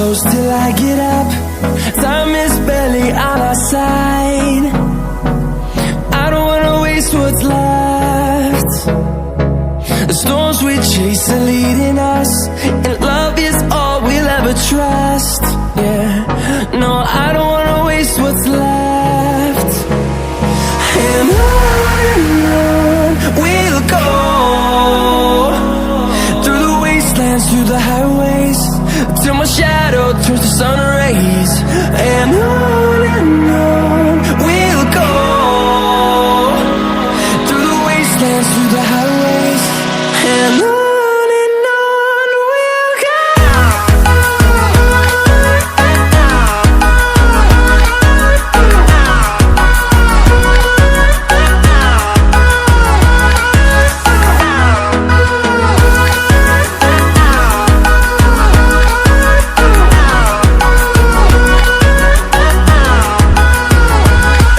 close till I get up. Time is barely on our side. I don't wanna waste what's left. The storms we chase are leading us, and love is all we'll ever trust. Yeah, no, I don't wanna waste what's left. And on we'll go, through the wastelands, through the highways, till my shadow turns to sun rays. And